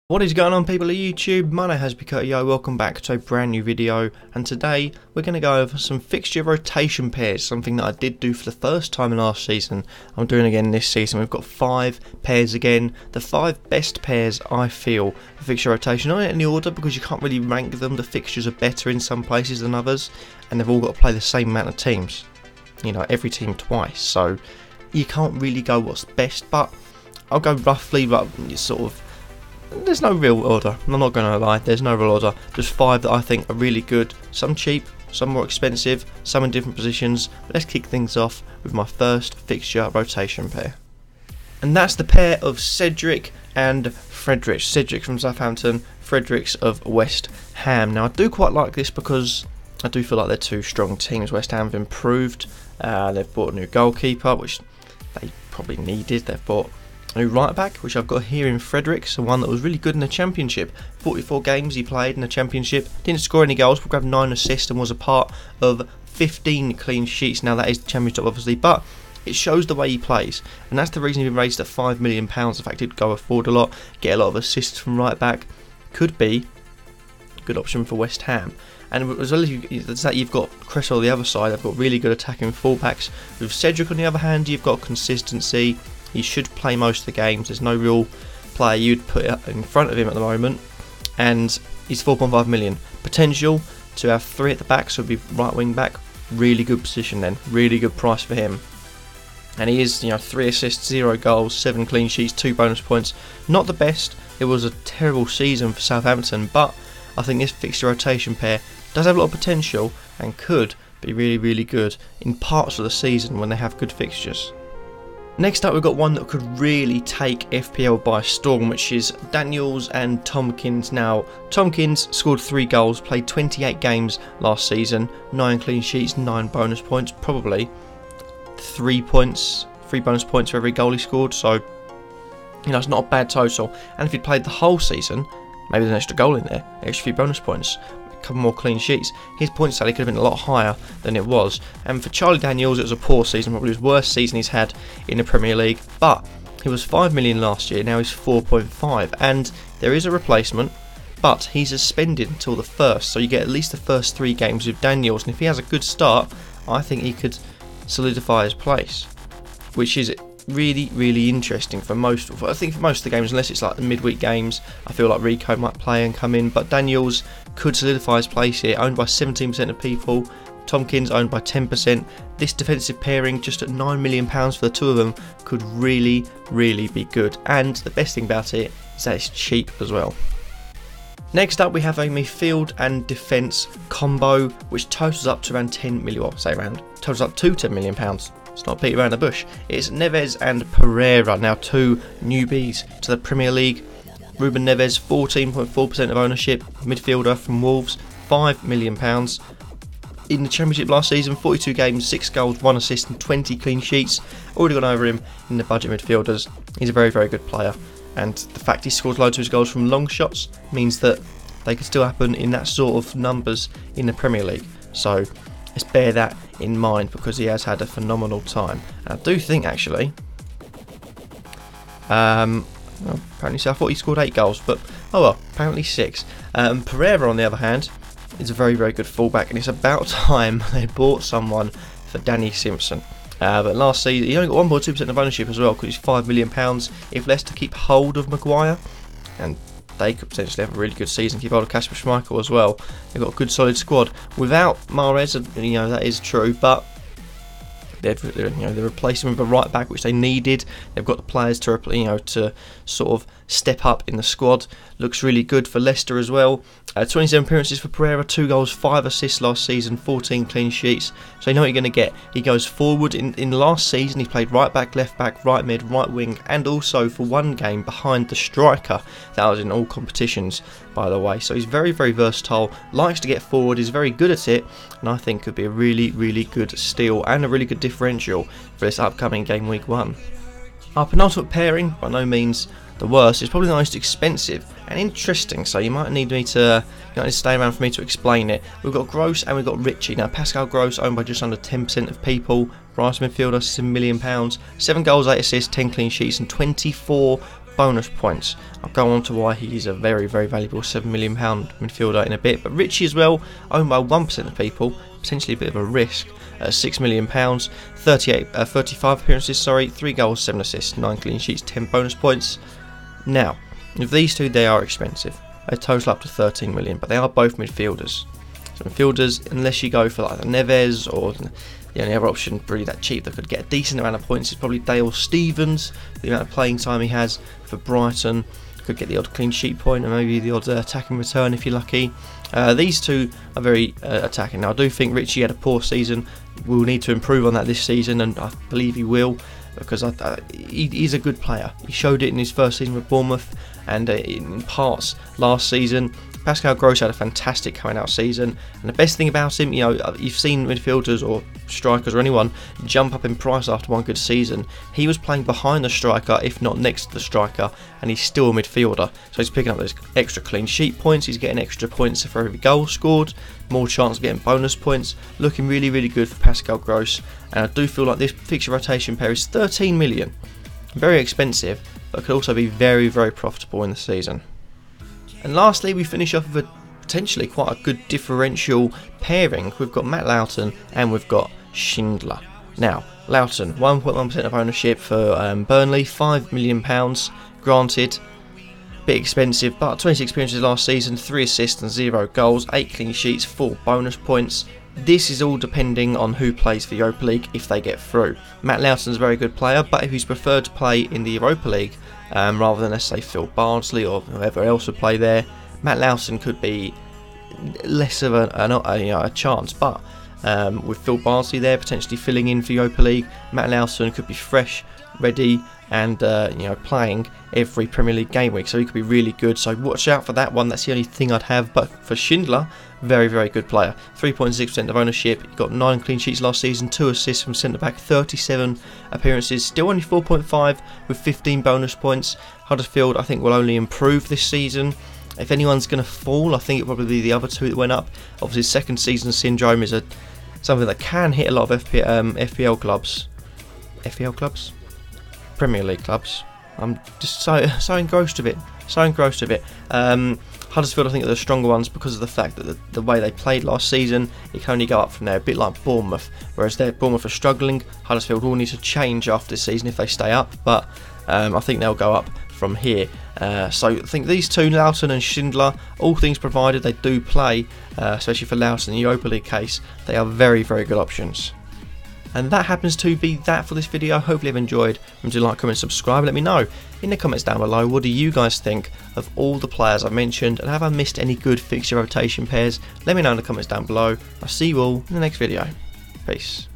What is going on, people of YouTube? My name is Kurtyoy. Welcome back to a brand new video, and today we're going to go over some fixture rotation pairs, something that I did do for the first time in last season. I'm doing again this season. We've got 5 pairs again, the 5 best pairs I feel for fixture rotation, not in any order because you can't really rank them. The fixtures are better in some places than others, and they've all got to play the same amount of teams, you know, every team twice, so you can't really go what's best, but I'll go roughly, but sort of. There's no real order, I'm not going to lie, there's no real order. Just 5 that I think are really good, some cheap, some more expensive, some in different positions. But let's kick things off with my first fixture rotation pair. And that's the pair of CEDRIC and Fredericks. CEDRIC from Southampton, Fredericks of West Ham. Now I do quite like this because I do feel like they're two strong teams. West Ham have improved, they've bought a new goalkeeper, which they probably needed. They've bought a new right back, which I've got here in Fredericks, one that was really good in the Championship. 44 games he played in the Championship, didn't score any goals, but grabbed 9 assists and was a part of 15 clean sheets. Now that is the Championship obviously, but it shows the way he plays, and that's the reason he's been raised at £5 million. In fact, he'd go forward a lot, get a lot of assists from right back, could be a good option for West Ham. And as well as that, you've got Cresswell on the other side. They've got really good attacking fullbacks. With CEDRIC on the other hand, you've got consistency. He should play most of the games. There's no real player you'd put in front of him at the moment, and he's 4.5 million. Potential to have 3 at the back, so he'd be right wing back. Really good position then. Really good price for him. And he is, 3 assists, 0 goals, 7 clean sheets, 2 bonus points. Not the best. It was a terrible season for Southampton, but I think this fixture rotation pair does have a lot of potential and could be really, really good in parts of the season when they have good fixtures. Next up, we've got one that could really take FPL by storm, which is Daniels and Tompkins. Now, Tompkins scored 3 goals, played 28 games last season, 9 clean sheets, 9 bonus points, probably 3 bonus points for every goal he scored, so it's not a bad total. And if he'd played the whole season, maybe there's an extra goal in there, extra few bonus points, a couple more clean sheets, his points tally could have been a lot higher than it was. And for Charlie Daniels, it was a poor season, probably his worst season he's had in the Premier League, but he was 5 million last year, now he's 4.5, and there is a replacement, but he's suspended until the 1st, so you get at least the first 3 games with Daniels, and if he has a good start, I think he could solidify his place, which is really, really interesting for most of the games, unless it's like the midweek games. I feel like Rico might play and come in, but Daniels could solidify his place here, owned by 17% of people. Tompkins owned by 10%. This defensive pairing, just at £9 million for the two of them, could really, really be good. And the best thing about it is that it's cheap as well. Next up, we have a midfield and defence combo, which totals up to around 10 million. Well, say around, totals up to £10 million. It's not beat around the bush. It's Neves and Pereira, now 2 newbies to the Premier League. Ruben Neves, 14.4% of ownership, midfielder from Wolves, £5 million. In the Championship last season, 42 games, 6 goals, 1 assist and 20 clean sheets. Already gone over him in the budget midfielders. He's a very, very good player. And the fact he scores loads of his goals from long shots means that they can still happen in that sort of numbers in the Premier League. So let's bear that in mind because he has had a phenomenal time. And I do think actually, apparently so I thought he scored 8 goals, but oh well, apparently 6. Pereira on the other hand is a very, very good fullback, and it's about time they bought someone for Danny Simpson. But last season he only got 1.2% of ownership as well because he's £5 million. If Leicester keep hold of Maguire, and they could potentially have a really good season, keep hold of Kasper Schmeichel as well. They've got a good solid squad. Without Mahrez, that is true, but they're replacing with a right back, which they needed. They've got the players to to sort of step up in the squad. Looks really good for Leicester as well. 27 appearances for Pereira, 2 goals, 5 assists last season, 14 clean sheets. So you know what you're going to get. He goes forward. In last season, he played right back, left back, right mid, right wing, and also for 1 game behind the striker. That was in all competitions, by the way. So he's very, very versatile, likes to get forward, is very good at it, and I think could be a really, really good steal and a really good differential for this upcoming game week 1. Our penultimate pairing, by no means the worst, is probably the most expensive and interesting, so you might need to stay around for me to explain it. We've got Gross and we've got Ritchie. Now Pascal Gross, owned by just under 10% of people, price midfielder, £7 million, 7 goals, 8 assists, 10 clean sheets and 24 bonus points. I'll go on to why he's a very valuable £7 million midfielder in a bit. But Richie as well, owned by 1% of people, potentially a bit of a risk. £6 million, 35 appearances, 3 goals, 7 assists, 9 clean sheets, 10 bonus points. Now, with these two, they are expensive. They total up to 13 million, but they are both midfielders. So midfielders, unless you go for like the NEVES, or the only other option really that cheap that could get a decent amount of points is probably Dale Stephens. The amount of playing time he has for Brighton, could get the odd clean sheet point and maybe the odd attacking return if you're lucky. These two are very attacking. Now I do think Richie had a poor season. We'll need to improve on that this season, and I believe he will, because he's a good player. He showed it in his first season with Bournemouth, and in parts last season. Pascal Gross had a fantastic coming out season, and the best thing about him, you've seen midfielders or strikers or anyone jump up in price after one good season. He was playing behind the striker, if not next to the striker, and he's still a midfielder. So he's picking up those extra clean sheet points, he's getting extra points for every goal scored, more chance of getting bonus points. Looking really good for Pascal Gross, and I do feel like this fixture rotation pair is 13 million. Very expensive, but could also be very profitable in the season. And lastly, we finish off with a potentially quite a good differential pairing. We've got Matt Lowton and we've got Schindler. Now, Lowton, 1.1% of ownership for Burnley, £5 million, granted, bit expensive, but 26 appearances last season, 3 assists and 0 goals, 8 clean sheets, 4 bonus points. This is all depending on who plays for Europa League if they get through. Matt Lowton's a very good player, but if he's preferred to play in the Europa League, rather than, let's say, Phil Barnsley or whoever else would play there, Matt Lowton could be less of a chance. But with Phil Barnsley there potentially filling in for Europa League, Matt Lowton could be fresh, ready, and playing every Premier League game week, so he could be really good. So watch out for that one. That's the only thing I'd have. But for Schindler, very good player. 3.6% of ownership. He got 9 clean sheets last season, 2 assists from centre back, 37 appearances, still only 4.5 with 15 bonus points. Huddersfield, I think, will only improve this season. If anyone's going to fall, I think it'll probably be the other two that went up. Obviously, second season syndrome is something that can hit a lot of FPL clubs. FPL clubs? Premier League clubs. I'm just so engrossed with it. Huddersfield, I think, are the stronger ones because of the fact that the way they played last season, it can only go up from there, a bit like Bournemouth. Whereas Bournemouth are struggling, Huddersfield will need to change after this season if they stay up, but I think they'll go up from here. So I think these two, Lowton and Schindler, all things provided they do play, especially for Lowton in the Europa League case, they are very good options. And that happens to be that for this video. Hopefully you've enjoyed. Remember to like, comment, subscribe, and let me know in the comments down below, what do you guys think of all the players I've mentioned, and have I missed any good fixture rotation pairs? Let me know in the comments down below. I'll see you all in the next video. Peace.